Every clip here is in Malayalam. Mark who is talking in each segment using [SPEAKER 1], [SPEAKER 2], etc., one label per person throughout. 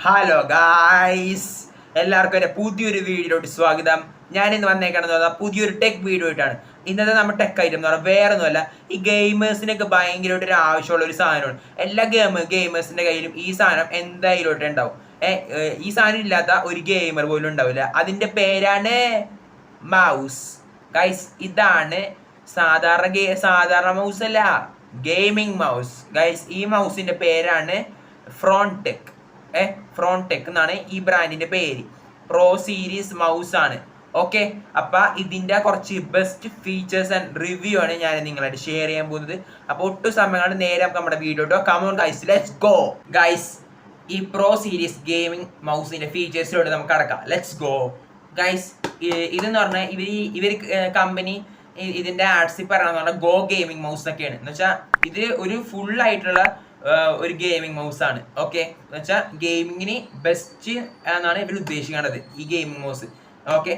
[SPEAKER 1] ഹലോ ഗായ്സ്, എല്ലാവർക്കും എൻ്റെ പുതിയൊരു വീഡിയോയിലോട്ട് സ്വാഗതം. ഞാൻ ഇന്ന് വന്നേക്കാണെന്ന് പറഞ്ഞാൽ പുതിയൊരു ടെക് വീഡിയോ ആയിട്ടാണ്. ഇന്നത്തെ നമ്മുടെ ടെക് ഐറ്റം എന്ന് പറഞ്ഞാൽ വേറെ ഒന്നുമല്ല, ഈ ഗെയിമേഴ്സിനൊക്കെ ഭയങ്കരമായിട്ട് ഒരു ആവശ്യമുള്ള ഒരു സാധനമാണ്. എല്ലാ ഗെയിമേഴ്സിൻ്റെ കയ്യിലും ഈ സാധനം എന്തായാലും ഉണ്ടാവും. ഈ സാധനം ഇല്ലാത്ത ഒരു ഗെയിമർ പോലും ഉണ്ടാവില്ല. അതിൻ്റെ പേരാണ് മൗസ്. ഗൈസ്, ഇതാണ് സാധാരണ മൗസ് അല്ല, ഗെയിമിംഗ് മൗസ്. ഗൈസ്, ഈ മൗസിൻ്റെ പേരാണ് ഫ്രോൺടെക്. ഫ്രോൺടെക് എന്നാണ് ഈ ബ്രാൻഡിന്റെ പേര്. പ്രോ സീരീസ് മൗസ് ആണ്. ഓക്കെ, അപ്പൊ ഇതിന്റെ കുറച്ച് ബെസ്റ്റ് ഫീച്ചേഴ്സ് ആൻഡ് റിവ്യൂ ആണ് ഞാൻ നിങ്ങളായിട്ട് ഷെയർ ചെയ്യാൻ പോകുന്നത്. അപ്പോൾ ഒട്ടും സമയമാണ്, നേരെ നമുക്ക് നമ്മുടെ video come on guys, let's go. Guys, ഈ പ്രോ സീരീസ് ഗെയിമിംഗ് മൗസിന്റെ ഫീച്ചേഴ്സിലോട്ട് നമുക്ക് കടക്കാം. Let's go. ഗൈസ്, ഇതെന്ന് പറഞ്ഞാൽ ഇവർ കമ്പനി ഇതിന്റെ ആഡ്സിൽ പറയണമെന്ന് പറഞ്ഞാൽ ഗോ ഗെയിമിംഗ് മൗസ് ഒക്കെയാണ്. എന്ന് വെച്ചാൽ ഇത് ഒരു ഫുൾ ആയിട്ടുള്ള ഒരു ഗെയിമിംഗ് മൗസ് ആണ്. ഓക്കെ, എന്ന് വെച്ചാൽ ഗെയിമിങ്ങിന് ബെസ്റ്റ് എന്നാണ് ഇവർ ഉദ്ദേശിക്കുന്നത് ഈ ഗെയിമിംഗ് മൗസ്. ഓക്കെ,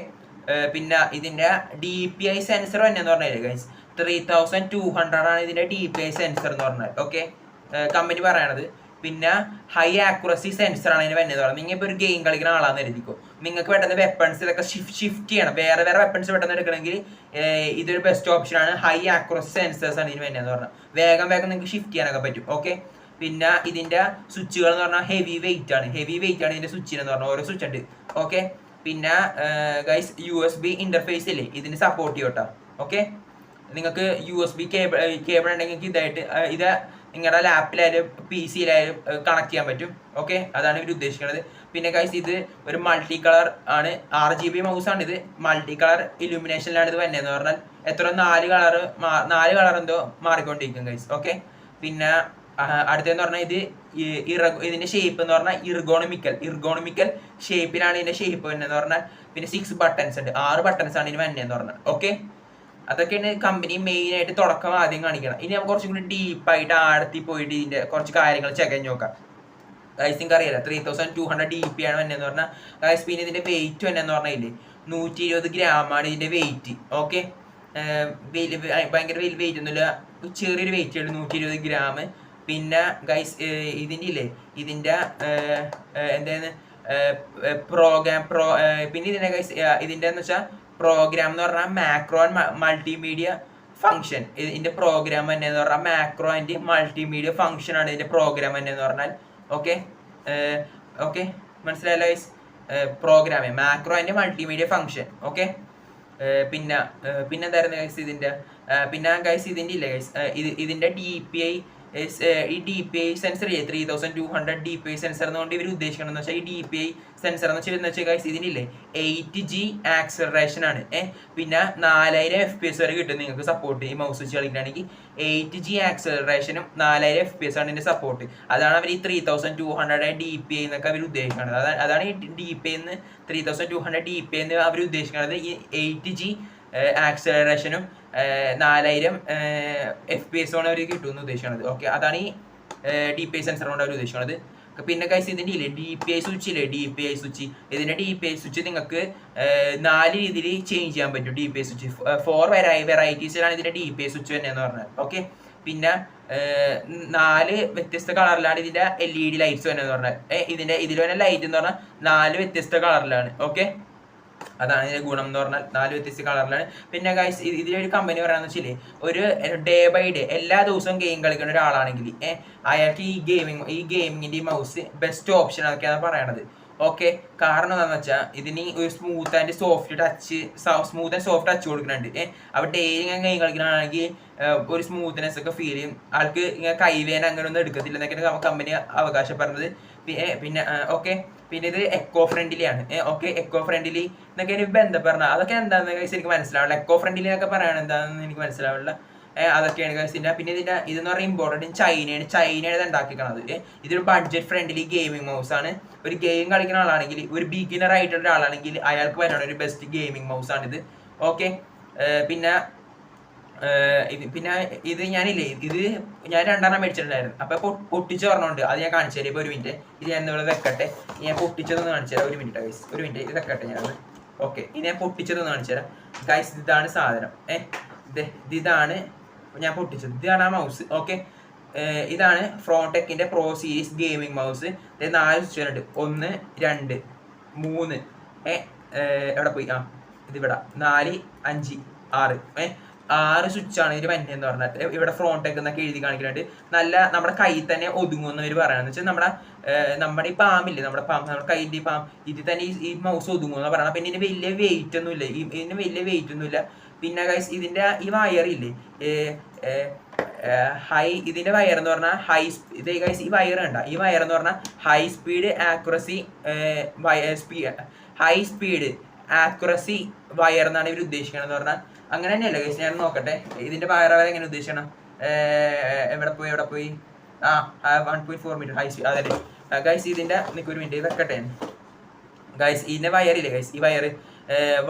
[SPEAKER 1] പിന്നെ ഇതിന്റെ DPI സെൻസർ തന്നെയെന്ന് പറഞ്ഞാൽ ഗൈസ് 3200 ആണ് ഇതിന്റെ DPI സെൻസർ എന്ന് പറഞ്ഞാൽ. ഓക്കെ, കമ്പനി പറയണത്. പിന്നെ ഹൈ ആക്യുറസി സെൻസർ ആണ് ഇതിന് വരുന്നത്. നിങ്ങൾ ഇപ്പോൾ ഒരു ഗെയിം കളിക്കുന്ന ആളാന്ന് കരുതിക്കോ, നിങ്ങൾക്ക് പെട്ടെന്ന് വെപ്പൺസ് ഇതൊക്കെ ഷിഫ്റ്റ് ചെയ്യണം, വേറെ വെപ്പൺസ് പെട്ടെന്ന് എടുക്കണമെങ്കിൽ ഇതൊരു ബെസ്റ്റ് ഓപ്ഷൻ ആണ്. ഹൈ ആക്യുറസി സെൻസേഴ്സ് ആണ് ഇതിന് വരുന്നത് പറഞ്ഞാൽ വേഗം നിങ്ങൾക്ക് ഷിഫ്റ്റ് ചെയ്യാനൊക്കെ പറ്റും. ഓക്കെ, പിന്നെ ഇതിന്റെ സ്വിച്ചുകൾ എന്ന് പറഞ്ഞാൽ ഹെവി വെയിറ്റ് ആണ് ഇതിന്റെ സ്വിച്ചിനെന്ന് പറഞ്ഞാൽ ഓരോ സ്വിച്ച് ഉണ്ട്. ഓക്കെ, പിന്നെ ഗൈസ് USB ഇന്റർഫേസ് ഇല്ലേ ഇതിന് സപ്പോർട്ട് ചെയ്യോട്ടോ. ഓക്കെ, നിങ്ങൾക്ക് USB കേബിൾ ഉണ്ടെങ്കിൽ ഇത് നിങ്ങളുടെ ലാപ്പിലായാലും PC-യിലായാലും കണക്ട് ചെയ്യാൻ പറ്റും. ഓക്കെ, അതാണ് ഇവർ ഉദ്ദേശിക്കുന്നത്. പിന്നെ ഗൈസ്, ഇത് ഒരു മൾട്ടി കളർ ആണ്, RGB മൗസ് ആണ്. ഇത് മൾട്ടി കളർ ഇലുമിനേഷനിലാണ് ഇത് വരുന്നതെന്ന് പറഞ്ഞാൽ എത്ര 4 കളർ എന്തോ മാറിക്കൊണ്ടിരിക്കും ഗൈസ്. ഓക്കെ, പിന്നെ അടുത്തതെന്ന് പറഞ്ഞാൽ ഇതിന്റെ ഷേപ്പ് എന്ന് പറഞ്ഞാൽ ഇർഗോണമിക്കൽ ഷേപ്പിലാണ് ഇതിന്റെ ഷേപ്പ് വരുന്നതെന്ന് പറഞ്ഞാൽ. പിന്നെ 6 ബട്ടൺസ് ഉണ്ട്, 6 ബട്ടൺസ് ആണ് ഇതിന് വരുന്നതെന്ന് പറഞ്ഞാൽ. ഓക്കെ, അതൊക്കെയാണ് കമ്പനി മെയിൻ ആയിട്ട് തുടക്കം ആദ്യം കാണിക്കണം. ഇനി നമുക്ക് കുറച്ചും കൂടി ഡീപ്പായിട്ട് ആഴത്തിൽ പോയിട്ട് ഇതിന്റെ കുറച്ച് കാര്യങ്ങൾ ചെകഞ്ഞ് നോക്കാം. ഗൈസ്, നിങ്ങൾക്ക് അറിയാലോ 3200 DPI ആണ് വരുന്നതെന്ന് പറഞ്ഞാൽ. ഗൈസ്, പിന്നെ ഇതിന്റെ വെയിറ്റ് വരുന്നതെന്ന് പറഞ്ഞാൽ 120 ഗ്രാമാണ് ഇതിന്റെ വെയിറ്റ്. ഓക്കെ, ഭയങ്കര വെയിറ്റ് ഒന്നുമില്ല, ചെറിയൊരു വെയിറ്റ് ഉണ്ട്, 120 ഗ്രാം. പിന്നെ ഗൈസ്, ഇതിന്റെ എന്തായിരുന്നു പിന്നെ ഇതിന്റെ ഗൈസ് ഇതിന്റെ എന്ന് വെച്ചാൽ പ്രോഗ്രാം എന്ന് പറഞ്ഞാൽ മാക്രോ ആൻഡ് മൾട്ടിമീഡിയ ഫംഗ്ഷൻ. ഇതിന്റെ പ്രോഗ്രാം തന്നെ എന്ന് പറഞ്ഞാൽ മാക്രോ ആൻഡ് മൾട്ടിമീഡിയ ഫംഗ്ഷൻ ആണ് ഇതിന്റെ പ്രോഗ്രാം തന്നെ എന്ന് പറഞ്ഞാൽ. ഓക്കെ, മനസ്സിലായല്ലോ guys, program macro and multimedia function. Okay, പിന്നെ എന്തായിരുന്നു ഗൈസ് ഇതിന്റെ പിന്നെ ഗൈസ് ഇതിന്റെ ഇല്ലേ ഗൈസ് ഇതിന്റെ ഈ DPI സെൻസർ 3200 DPI സെൻസർ എന്നുകൊണ്ട് ഇവർ ഉദ്ദേശിക്കണമെന്ന് വെച്ചാൽ ഈ DPI സെൻസർ എന്ന് വെച്ചാൽ ഗൈസ് ഇതിനില്ലേ 8G ആക്സലറേഷൻ ആണ്. പിന്നെ 4000 FPS വരെ കിട്ടും നിങ്ങൾക്ക് സപ്പോർട്ട്. ഈ മൗസ് വെച്ച് കളിക്കുകയാണെങ്കിൽ 8G ആക്സലറേഷനും 4000 FPS ആണ് ഇതിന്റെ സപ്പോർട്ട്. അതാണ് അവർ ഈ 3200 DPI എന്നൊക്കെ അവർ ഉദ്ദേശിക്കുന്നത്. അതാണ് ഈ DPI എന്ന് 3200 DPI എന്ന് അവർ ഉദ്ദേശിക്കുന്നത്. ഈ 8G ആക്സലറേഷനും 4000 FPS ആണ് അവർ കിട്ടുമെന്ന് ഉദ്ദേശിക്കുന്നത്. ഓക്കെ, അതാണ് ഈ DPI സെൻസർ കൊണ്ട് അവർ ഉദ്ദേശിക്കുന്നത്. പിന്നെ ഗൈസ്, ഇതിൻ്റെ ഇല്ലേ DPI സ്വിച്ച് ഇതിൻ്റെ DPI സ്വിച്ച് നിങ്ങൾക്ക് 4 രീതിയിൽ ചേഞ്ച് ചെയ്യാൻ പറ്റും. DPI സ്വിച്ച് 4 വെറൈറ്റീസിലാണ് ഇതിൻ്റെ DPI സ്വിച്ച് തന്നെ എന്ന് പറഞ്ഞാൽ. ഓക്കെ, പിന്നെ 4 വ്യത്യസ്ത കളറിലാണ് ഇതിൻ്റെ LED ലൈറ്റ്സ് തന്നെ എന്ന് പറഞ്ഞാൽ. ഇതിൽ തന്നെ ലൈറ്റ് എന്ന് പറഞ്ഞാൽ 4 വ്യത്യസ്ത കളറിലാണ്. ഓക്കെ, അതാണ് ഇതിന്റെ ഗുണം എന്ന് പറഞ്ഞാൽ 4 വ്യത്യസ്ത കളറിലാണ്. പിന്നെ ഗൈസ്, ഇതിലൊരു കമ്പനി പറയാന്ന് വെച്ചാൽ ഒരു ഡേ ബൈ ഡേ എല്ലാ ദിവസവും ഗെയിം കളിക്കുന്ന ഒരാളാണെങ്കിൽ അയാൾക്ക് ഈ ഗെയിമിങ്ങിന്റെ ഈ മൗസ് ബെസ്റ്റ് ഓപ്ഷൻ അതൊക്കെയാണ് പറയണത്. ഓക്കെ, കാരണം എന്താണെന്ന് വെച്ചാൽ ഇതിന് ഒരു സ്മൂത്ത് ആൻഡ് സോഫ്റ്റ് ടച്ച് കൊടുക്കുന്നുണ്ട്. അപ്പോൾ ഡെയിലി ഇങ്ങനെ ഗെയിം കളിക്കണമെങ്കിൽ ഒരു സ്മൂത്ത്നെസ് ഒക്കെ ഫീൽ ചെയ്യും. ആൾക്ക് ഇങ്ങനെ കൈവേന അങ്ങനെ ഒന്നും എടുക്കത്തില്ല എന്നൊക്കെയാണ് കമ്പനി അവകാശപ്പെടുന്നത്. പിന്നെ ഓക്കെ, പിന്നെ ഇത് എക്കോ ഫ്രണ്ട്ലി ആണ്. ഓക്കെ, എക്കോ ഫ്രണ്ട്ലി എന്നൊക്കെ എനിക്ക് ബന്ധപ്പെടണം. അതൊക്കെ എന്താണെന്ന് ഗൈസ് എനിക്ക് മനസ്സിലാവില്ല. എക്കോ ഫ്രണ്ട്ലി എന്നൊക്കെ പറയണം എന്താണെന്ന് എനിക്ക് മനസ്സിലാവില്ല. അതൊക്കെയാണ് ഗൈസിൻ്റെ. പിന്നെ ഇതെന്ന് പറയുമ്പോൾ ഇമ്പോർട്ടൻറ്റ് ചൈനയാണ് ഇത് ഉണ്ടാക്കിക്കണത്. ഇതൊരു ബഡ്ജറ്റ് ഫ്രണ്ട്ലി ഗെയിമിംഗ് മൗസ് ആണ്. ഒരു ഗെയിം കളിക്കുന്ന ആളാണെങ്കിൽ, ഒരു ബിഗിനർ ആയിട്ടുള്ള ഒരാളാണെങ്കിൽ അയാൾക്ക് വരണം ഒരു ബെസ്റ്റ് ഗെയിമിംഗ് മൗസ് ആണിത്. ഓക്കെ, പിന്നെ ഇത് ഞാൻ 2 മേടിച്ചിട്ടുണ്ടായിരുന്നു. അപ്പോൾ പൊട്ടിച്ച് പറഞ്ഞുകൊണ്ട് അത് ഞാൻ കാണിച്ചു തരാം. ഇപ്പോൾ ഒരു മിനിറ്റ്, ഇത് ഞാൻ ഇവിടെ വെക്കട്ടെ. ഞാൻ പൊട്ടിച്ചതൊന്ന് കാണിച്ചു തരാം. ഒരു മിനിറ്റ് ഗൈസ്, ഒരു മിനിറ്റ്, ഇത് വെക്കട്ടെ ഞാൻ. ഓക്കെ, ഇത് ഞാൻ പൊട്ടിച്ചതൊന്ന് കാണിച്ചു തരാം ഗൈസ്. ഇതാണ് സാധനം. ഇതാണ് ഞാൻ പൊട്ടിച്ചത്, ഇതാണ് ആ മൗസ്. ഓക്കെ, ഇതാണ് ഫ്രോൺടെക്കിൻ്റെ പ്രോ സീരീസ് ഗെയിമിംഗ് മൗസ്. 4 സ്വിച്ചുകളുണ്ട്. 1 2 3 എവിടെ പോയി ഇതിവിടെ 4 5 6 6 സ്വിച്ചാണ് ഇതിൽ വന്നെ എന്ന് പറഞ്ഞിട്ട് ഇവിടെ ഫ്രോൺടെക് എന്നൊക്കെ എഴുതി കാണിക്കുന്നുണ്ട്. നല്ല നമ്മുടെ കയ്യിൽ തന്നെ ഒതുങ്ങുന്നവർ പറയണമെന്ന് വെച്ചാൽ നമ്മുടെ ഈ പാമില്ലേ, നമ്മുടെ കയ്യിൻ്റെ ഈ പാം ഇതിൽ തന്നെ ഈ മൗസ് ഒതുങ്ങുമെന്ന് പറയണം. പിന്നെ ഇതിന് വലിയ വെയിറ്റ് ഒന്നും ഇല്ല, ഇതിന് വലിയ വെയിറ്റ് ഒന്നും ഇല്ല. പിന്നെ ഗൈസ് ഇതിൻ്റെ ഈ വയറില്ലേ ഇതിൻ്റെ വയർ എന്ന് പറഞ്ഞാൽ ഇത് ഗൈസ് ഈ വയർ കണ്ട, ഈ വയർ എന്ന് പറഞ്ഞാൽ ഹൈ സ്പീഡ് ആക്യുറസി വയർ എന്നാണ് ഇവർ ഉദ്ദേശിക്കണമെന്ന് പറഞ്ഞാൽ. അങ്ങനെ തന്നെയല്ല ഗൈസ്, ഞാൻ നോക്കട്ടെ ഇതിൻ്റെ വയർ എങ്ങനെ ഉദ്ദേശിക്കണം. എവിടെ പോയി 1.4 മീറ്റർ ഹൈ സ്പീഡ്. അതെ ഗൈസ് ഇതിൻ്റെ ഒരു മിനിറ്റ് വെക്കട്ടെ ഗൈസ്. ഇതിൻ്റെ വയറില്ലേ ഗൈസ്, ഈ wire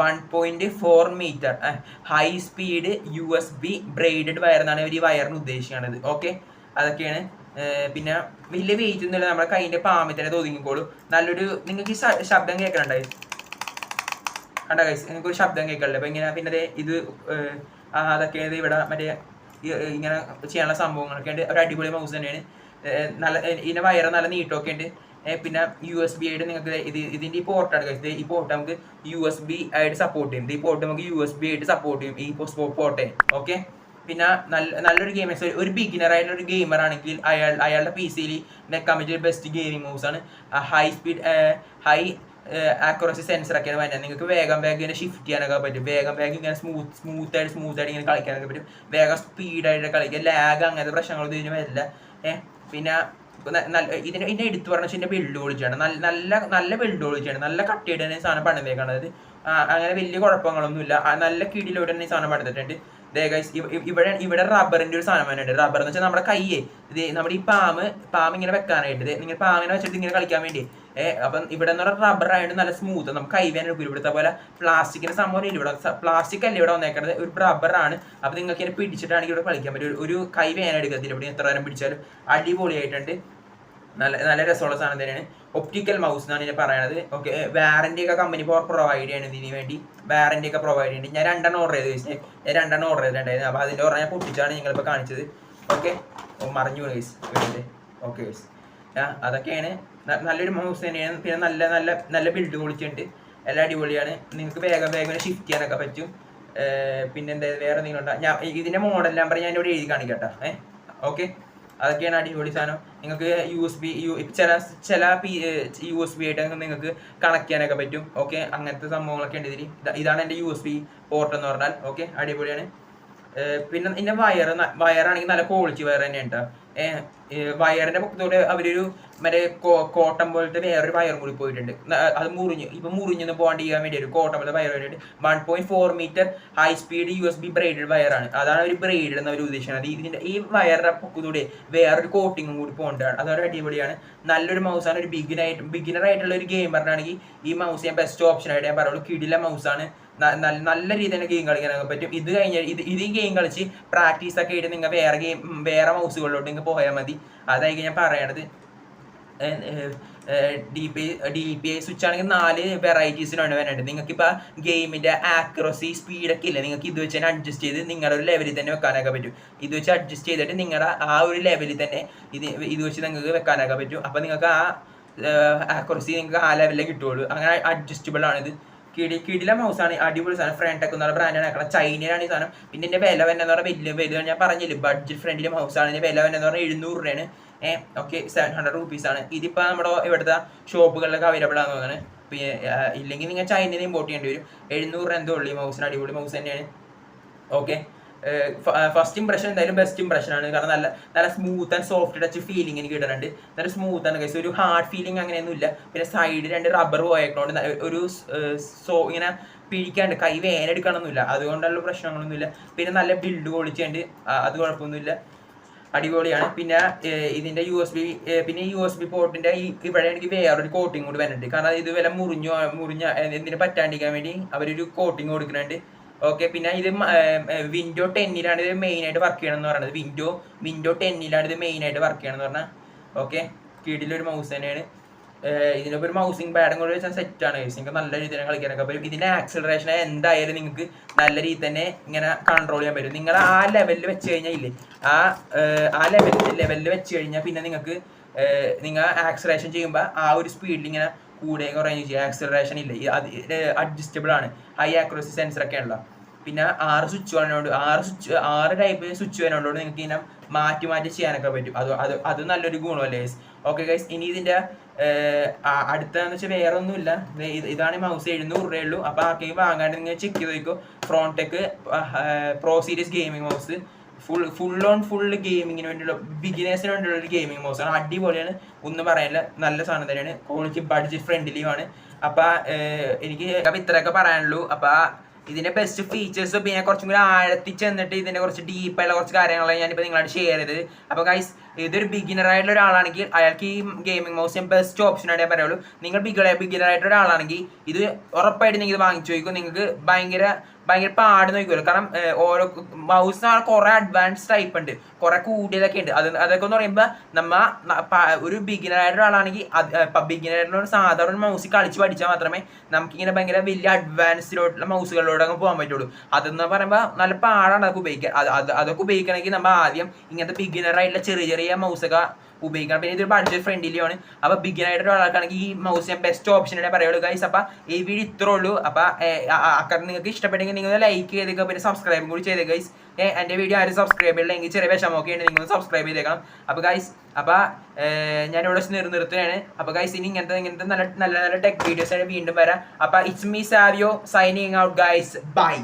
[SPEAKER 1] 1.4 metre high speed USB braided wire എന്നാണ് ഇവർ ഈ വയറിന് ഉദ്ദേശിക്കുന്നത്. ഓക്കെ, അതൊക്കെയാണ്. പിന്നെ വലിയ വെയിറ്റ് ഒന്നുമില്ല, നമ്മുടെ കൈൻ്റെ പാമ്പിൽ തന്നെ ഒതുങ്ങിക്കോളും. നല്ലൊരു നിങ്ങൾക്ക് ഈ ശബ്ദം കേൾക്കണുണ്ടായി കണ്ട ഗൈസ്, നിങ്ങൾക്കൊരു ശബ്ദം കേൾക്കണല്ലോ. അപ്പോൾ ഇങ്ങനെ പിന്നെ ഇത് അതൊക്കെ ഇവിടെ മറ്റേ ഇങ്ങനെ ചെയ്യാനുള്ള സംഭവങ്ങളൊക്കെ ഉണ്ട്. ഒരു അടിപൊളി മൗസ് തന്നെയാണ്. നല്ല ഇതിൻ്റെ വയറ് നല്ല നീട്ടമൊക്കെ ഉണ്ട്. പിന്നെ USB ആയിട്ട് നിങ്ങൾക്ക് ഇതിൻ്റെ ഈ പോർട്ടാണ് കഴിച്ചത്. ഈ പോർട്ട് നമുക്ക് USB ആയിട്ട് സപ്പോർട്ട് ചെയ്യും. ഈ പോർട്ട് നമുക്ക് USB ആയിട്ട് സപ്പോർട്ട് ചെയ്യും, ഈ പോർട്ടേ. ഓക്കെ, പിന്നെ നല്ലൊരു ഗെയിമേഴ്സ്, ഒരു ബിഗിനർ ആയിട്ടുള്ള ഒരു ഗെയിമർ ആണെങ്കിൽ അയാളുടെ PC യിൽ വെക്കാൻ പറ്റിയ ബെസ്റ്റ് ഗെയിമിംഗ് മൗസ് ആണ്. ഹൈ സ്പീഡ് ഹൈ ആക്യുറസി സെൻസറൊക്കെയാണ് വരുന്നത്. നിങ്ങൾക്ക് വേഗം ഇങ്ങനെ ഷിഫ്റ്റ് ചെയ്യാനൊക്കെ പറ്റും. വേഗം ഇങ്ങനെ സ്മൂത്തായിട്ട് ഇങ്ങനെ കളിക്കാനൊക്കെ പറ്റും. വേഗം സ്പീഡായിട്ട് കളിക്കുക. ലാഗ് അങ്ങനത്തെ പ്രശ്നങ്ങളൊന്നും ഇതിന് വരില്ല. പിന്നെ ഇതിനെ എടുത്തു പറഞ്ഞ ഇതിൻ്റെ ബിൽഡ് ക്വാളിറ്റിയാണ് നല്ല ബിൽഡ് ക്വാളിറ്റിയാണ്. നല്ല കട്ടിയായിട്ട് തന്നെ സാധനം പണിതേക്കണത്. അങ്ങനെ വലിയ കുഴപ്പങ്ങളൊന്നുമില്ല. നല്ല കിടിലോട്ട് തന്നെ ഈ സാധനം പണിതിട്ടുണ്ട്. ഇവിടെ റബ്ബറിൻ്റെ ഒരു സാധനം തന്നെ ഉണ്ട്. റബ്ബർ എന്ന് വെച്ചാൽ നമ്മുടെ കയ്യേ നമ്മുടെ ഈ പാമ്പ് ഇങ്ങനെ വെക്കാനായിട്ട് നിങ്ങൾ പാമ്പിനെ വെച്ചിട്ട് ഇങ്ങനെ കളിക്കാൻ വേണ്ടി. അപ്പം ഇവിടെ എന്ന് പറഞ്ഞാൽ റബ്ബർ ആയിട്ട് നല്ല സ്മൂത്ത്, നമുക്ക് കൈ വേന ഇവിടുത്തെ പോലെ പ്ലാസ്റ്റിക്കിന്റെ സംഭവം ഇല്ല. ഇവിടെ പ്ലാസ്റ്റിക് അല്ല ഇവിടെ വന്നേക്കുന്നത്, ഒരു റബ്ബറാണ്. അപ്പം നിങ്ങൾക്ക് ഇങ്ങനെ പിടിച്ചിട്ടാണെങ്കിൽ ഇവിടെ കളിക്കാൻ പറ്റും. ഒരു കൈ വേന എടുക്കത്തില്ല. ഇവിടെ എത്ര നേരം പിടിച്ചാലും അടിപൊളിയായിട്ടുണ്ട്. നല്ല രസമുള്ള സാധനം തന്നെയാണ്. ഒപ്റ്റിക്കൽ മൗസ് എന്നാണ് ഇതിനെ പറയണത്. ഓക്കെ, വാറന്റി ഒക്കെ കമ്പനി പ്രൊവൈഡ് ചെയ്യണം ഇതിന് വേണ്ടി. വാറന്റി ഒക്കെ പ്രൊവൈഡ് ചെയ്യുന്നുണ്ട്. ഞാൻ 2 ഓർഡർ ചെയ്തിട്ടുണ്ടായിരുന്നു. അപ്പോൾ അതിൻ്റെ ഓർഡർ ഞാൻ പൊട്ടിച്ചാണ് നിങ്ങളിപ്പോൾ കാണിച്ചത്. ഓക്കെ, മറിഞ്ഞു ഗൈസ് വീടിൻ്റെ. ഓക്കെ ഗൈസ്, അതൊക്കെയാണ്. നല്ലൊരു മൗസ് തന്നെയാണ്. പിന്നെ നല്ല ബിൽഡ് ക്വാളിറ്റി ഉണ്ട്. എല്ലാം അടിപൊളിയാണ്. നിങ്ങൾക്ക് വേഗം ഷിഫ്റ്റ് ചെയ്യാനൊക്കെ പറ്റും. പിന്നെ എന്താ വേറെ എന്തെങ്കിലും ഉണ്ടോ? ഇതിൻ്റെ മോഡൽ നമ്പർ ഞാൻ ഇവിടെ എഴുതി കാണിക്കട്ടോ. ഓക്കെ, അതൊക്കെയാണ് അടിപൊളി സാധനം. നിങ്ങൾക്ക് ചില USB ആയിട്ട് നിങ്ങൾക്ക് കണക്ട് ചെയ്യാനൊക്കെ പറ്റും. ഓക്കെ, അങ്ങനത്തെ സംഭവങ്ങളൊക്കെ ഉണ്ട് ഇതിൽ. ഇതാണ് എൻ്റെ USB പോർട്ട് എന്ന് പറഞ്ഞാൽ. ഓക്കെ, അടിപൊളിയാണ്. പിന്നെ ഇതിൻ്റെ വയറാണെങ്കിൽ നല്ല ക്വാളിറ്റി വയർ തന്നെയാണ് കേട്ടോ. വയറിൻ്റെ പൊക്കത്തോടെ അവരൊരു മറ്റേ കോട്ടൺ പോലത്തെ വേറൊരു വയറും കൂടി പോയിട്ടുണ്ട്. അത് മുറിഞ്ഞൊന്ന് പോകാണ്ടിരിക്കാൻ വേണ്ടി ഒരു കോട്ടൺ പോലത്തെ വയർ വേണ്ടിയിട്ട് 1.4 metre high speed USB braided വയറാണ്. അതാണ് ഒരു ബ്രെയ്ഡ് എന്ന് അവർ ഉദ്ദേശിക്കുന്നത്. ഇതിൻ്റെ ഈ വയറിൻ്റെ പൊക്കത്തൂടെ വേറൊരു കോട്ടിങ്ങും കൂടി പോകേണ്ടതാണ്. അതൊരു അടിപൊളിയാണ്. നല്ലൊരു മൗസാണ്. ഒരു ബിഗിനർ ആയിട്ടുള്ള ഒരു ഗെയിമറിനാണെങ്കിൽ ഈ മൗസ് ഞാൻ ബെസ്റ്റ് ഓപ്ഷൻ ആയിട്ട് ഞാൻ പറയുള്ളൂ. കിടില മൗസാണ്. നല്ല രീതിയിൽ തന്നെ ഗെയിം കളിക്കാനൊക്കെ പറ്റും. ഇത് കഴിഞ്ഞാൽ ഇത് ഗെയിം കളിച്ച് പ്രാക്ടീസ് ഒക്കെ ആയിട്ട് നിങ്ങൾ വേറെ മൗസുകളിലോട്ട് നിങ്ങൾ പോയാൽ മതി. അതായിരിക്കും ഞാൻ പറയണത്. DPI സ്വിച്ച് ആണെങ്കിൽ 4 വെറൈറ്റീസിനാണ് വരുന്നത്. നിങ്ങൾക്കിപ്പോൾ ഗെയിമിൻ്റെ ആക്യുറസി സ്പീഡൊക്കെ ഇല്ല, നിങ്ങൾക്ക് ഇത് വെച്ച് തന്നെ അഡ്ജസ്റ്റ് ചെയ്ത് നിങ്ങളുടെ ഒരു ലെവലിൽ തന്നെ വെക്കാനൊക്കെ പറ്റും. ഇത് വെച്ച് അഡ്ജസ്റ്റ് ചെയ്തിട്ട് നിങ്ങളുടെ ആ ഒരു ലെവലിൽ തന്നെ ഇത് വെച്ച് നിങ്ങൾക്ക് വെക്കാനൊക്കെ പറ്റും. അപ്പോൾ നിങ്ങൾക്ക് ആ ആക്യുറസി നിങ്ങൾക്ക് ആ ലെവലിലേ കിട്ടുള്ളൂ. അങ്ങനെ അഡ്ജസ്റ്റബിൾ ആണിത്. കിടില മൗസാണ്. അടിപൊളി സാധനം. ഫ്രൺടെക് എന്നുള്ള ബ്രാൻഡാണ് ആക്കണം. ചൈനയിലാണ് ഈ സാധനം. പിന്നെ ഇതിൻ്റെ വില തന്നെ എന്ന് പറഞ്ഞാൽ വലിയ ഞാൻ പറഞ്ഞില്ല, ബഡ്ജറ്റ് ഫ്രണ്ട്ലി മൗസാണ്. ഇതിൻ്റെ വില തന്നെ എന്ന് പറഞ്ഞാൽ 700 രൂപയാണ്. ഓക്കെ, 700 റുപ്പീസാണ്. ഇതിപ്പോൾ നമ്മുടെ ഇവിടുത്തെ ഷോപ്പുകളിലൊക്കെ അവൈലബിൾ ആണെന്ന് തോന്നുന്നത്. പിന്നെ ഇല്ലെങ്കിൽ നിങ്ങൾ ചൈനയിൽ നിന്ന് ഇമ്പോർട്ട് ചെയ്യേണ്ടി വരും. 700 എന്തോ ഉള്ളൂ ഈ മൗസിന്. അടിപൊളി മൗസ് തന്നെയാണ്. ഓക്കെ, ഫസ്റ്റ് ഇംപ്രഷൻ എന്തായാലും ബെസ്റ്റ് ഇംപ്രഷനാണ്. കാരണം നല്ല smooth and soft touch feeling എനിക്ക് കിട്ടുന്നുണ്ട്. നല്ല സ്മൂത്ത് ആണ് ഗൈസ്. ഒരു ഹാർഡ് ഫീലിംഗ് അങ്ങനെയൊന്നും ഇല്ല. പിന്നെ സൈഡിൽ 2 റബ്ബർ പോയേക്കൊണ്ട് ഒരു ഇങ്ങനെ പിടിക്കാണ്ട് കൈ വേനെടുക്കണമെന്നില്ല. അതുകൊണ്ടുള്ള പ്രശ്നങ്ങളൊന്നുമില്ല. പിന്നെ നല്ല ബിൽഡ് ക്വാളിറ്റി ഉണ്ട്. അത് കുഴപ്പമൊന്നുമില്ല, അടിപൊളിയാണ്. പിന്നെ ഇതിൻ്റെ USB പോർട്ടിൻ്റെ ഇവിടെ എനിക്ക് വേറൊരു കോട്ടിങ് കൂടി വരുന്നുണ്ട്. കാരണം ഇത് വില മുറിഞ്ഞ എന്തിനു പറ്റാണ്ടിരിക്കാൻ വേണ്ടി അവരൊരു കോട്ടിങ് കൊടുക്കുന്നുണ്ട്. ഓക്കെ, പിന്നെ ഇത് വിൻഡോ 10 ഇത് മെയിനായിട്ട് വർക്ക് ചെയ്യണമെന്ന് പറയുന്നത്. വിൻഡോ 10 ഇത് മെയിനായിട്ട് വർക്ക് ചെയ്യണമെന്ന് പറഞ്ഞാൽ. ഓക്കെ, കീഴിലൊരു മൗസ് തന്നെയാണ്. ഇതിനൊക്കെ ഒരു മൗസിങ് പാഡും കൂടി വെച്ചാൽ സെറ്റാണ് ഗൈസ്. നിങ്ങൾക്ക് നല്ല രീതിയിൽ കളിക്കാനൊക്കെ പറ്റും. ഇതിൻ്റെ ആക്സിലറേഷൻ എന്തായാലും നിങ്ങൾക്ക് നല്ല രീതിയിൽ തന്നെ ഇങ്ങനെ കൺട്രോൾ ചെയ്യാൻ പറ്റും. നിങ്ങൾ ആ ലെവലിൽ വെച്ച് കഴിഞ്ഞാൽ ഇല്ലേ, ആ ലെവലിൽ വെച്ച് കഴിഞ്ഞാൽ പിന്നെ നിങ്ങൾക്ക് നിങ്ങൾ ആക്സിലറേഷൻ ചെയ്യുമ്പോൾ ആ ഒരു സ്പീഡിൽ ഇങ്ങനെ കൂടെ കുറയുകയും ചെയ്യും. ആക്സിലറേഷൻ ഇല്ല, അത് അഡ്ജസ്റ്റബിൾ ആണ്. ഹൈ ആക്യുറസി സെൻസറൊക്കെ ഉള്ള. പിന്നെ 6 വരുന്നതുകൊണ്ട് 6 ടൈപ്പ് സ്വിച്ച് വരുന്നതുകൊണ്ട് നിങ്ങൾക്ക് ഇങ്ങനെ മാറ്റി മാറ്റി ചെയ്യാനൊക്കെ പറ്റും. അത് നല്ലൊരു ഗുണമല്ലേ ഗൈസ്. ഓക്കെ ഗൈസ്, ഇനി ഇതിൻ്റെ അടുത്തതെന്ന് വെച്ചാൽ വേറെ ഒന്നുമില്ല. ഇതാണ് മൗസ്, 700 രൂപയേ ഉള്ളൂ. അപ്പോൾ ആർക്കെങ്കിലും വാങ്ങാണ്ട് നിങ്ങൾ ചെക്ക് ചെയ്ത് നോക്കൂ. Frontech pro series gaming mouse, full ഗെയിമിങ്ങിന് വേണ്ടിയുള്ള ബിഗിനേഴ്സിന് വേണ്ടിയുള്ള ഒരു ഗെയിമിംഗ് മൗസാണ്. അടിപൊളിയാണ്, ഒന്നും പറയാനില്ല, നല്ല സാധനം തന്നെയാണ്. ക്വാളിറ്റി ബഡ്ജറ്റ് ഫ്രണ്ട്ലിയുമാണ്. അപ്പം എനിക്ക് ഇത്രയൊക്കെ പറയാനുള്ളൂ. അപ്പം ഇതിൻ്റെ ബെസ്റ്റ് ഫീച്ചേഴ്സ് പിന്നെ കുറച്ചും കൂടി ആഴത്തിൽ ചെന്നിട്ട് ഇതിൻ്റെ കുറച്ച് ഡീപ്പായുള്ള കുറച്ച് കാര്യങ്ങളാണ് ഞാനിപ്പോൾ നിങ്ങളായിട്ട് ഷെയർ ചെയ്തത്. അപ്പോൾ ഗൈസ്, ഇതൊരു ബിഗിനറായിട്ടുള്ള ഒരാളാണെങ്കിൽ അയാൾക്ക് ഈ ഗെയിമിംഗ് മൗസ് ബെസ്റ്റ് ഓപ്ഷനായിട്ട് ഞാൻ പറയുള്ളൂ. നിങ്ങൾ ബിഗിനറായിട്ടുള്ള ഒരാളാണെങ്കിൽ ഇത് ഉറപ്പായിട്ട് നിങ്ങൾ വാങ്ങിച്ചു നോക്കും. നിങ്ങൾക്ക് ഭയങ്കര പാട് നോക്കുമല്ലോ. കാരണം ഓരോ മൗസ് കുറേ അഡ്വാൻസ് ടൈപ്പ് ഉണ്ട്, കുറേ കൂടിയതൊക്കെ ഉണ്ട്. അതൊക്കെ എന്ന് പറയുമ്പോൾ ഒരു ബിഗിനറായിട്ടുള്ള ഒരാളാണെങ്കിൽ ബിഗിനറായിട്ടുള്ള ഒരു സാധാരണ മൗസ് കളിച്ച് പഠിച്ചാൽ മാത്രമേ നമുക്കിങ്ങനെ ഭയങ്കര വലിയ അഡ്വാൻസിലോട്ടുള്ള മൗസുകളിലോട്ടൊക്കെ പോകാൻ പറ്റുള്ളൂ. അതെന്ന് പറയുമ്പോൾ നല്ല പാടാണ് അതൊക്കെ ഉപയോഗിക്കാൻ. അതൊക്കെ ഉപയോഗിക്കണമെങ്കിൽ നമ്മൾ ആദ്യം ഇങ്ങനത്തെ ബിഗിനറായിട്ടുള്ള ചെറിയ ചെറിയ മൗസൊക്കെ ഉപയോഗിക്കണം. പിന്നെ ഇതൊരു ബഡ്ജറ്റ് ഫ്രണ്ട്ലിയാണ്. അപ്പോൾ ബിഗിനറായിട്ടുള്ള ഒരാൾക്കാണെങ്കിൽ ഈ മൗസ് ഞാൻ ബെസ്റ്റ് ഓപ്ഷനായിട്ട് പറയുള്ളൂ ഗൈസ്. അപ്പോൾ ഈ വീഡിയോ ഇത്രേ ഉള്ളൂ. അപ്പോൾ നിങ്ങൾക്ക് ഇഷ്ടപ്പെട്ടെങ്കിൽ നിങ്ങൾ ലൈക്ക് ചെയ്തേക്കുക, പിന്നെ സബ്സ്ക്രൈബും കൂടി ചെയ്തേക്കുക ഗൈസ്. എൻ്റെ വീഡിയോ ആരും സബ്സ്ക്രൈബ് ചെയ്യില്ലെങ്കിൽ ചെറിയ വിഷമമൊക്കെ ഉണ്ട്, നിങ്ങൾ സബ്സ്ക്രൈബ് ചെയ്തേക്കണം. അപ്പോൾ ഗൈസ്, ഞാനിവിടെ നിർത്തുകയാണ്. അപ്പോൾ ഗൈസ്, ഇനി ഇങ്ങനത്തെ നല്ല ടെക് വീഡിയോസ് ആയിട്ട് വീണ്ടും വരാം. അപ്പോൾ it's me Savio signing out guys. By.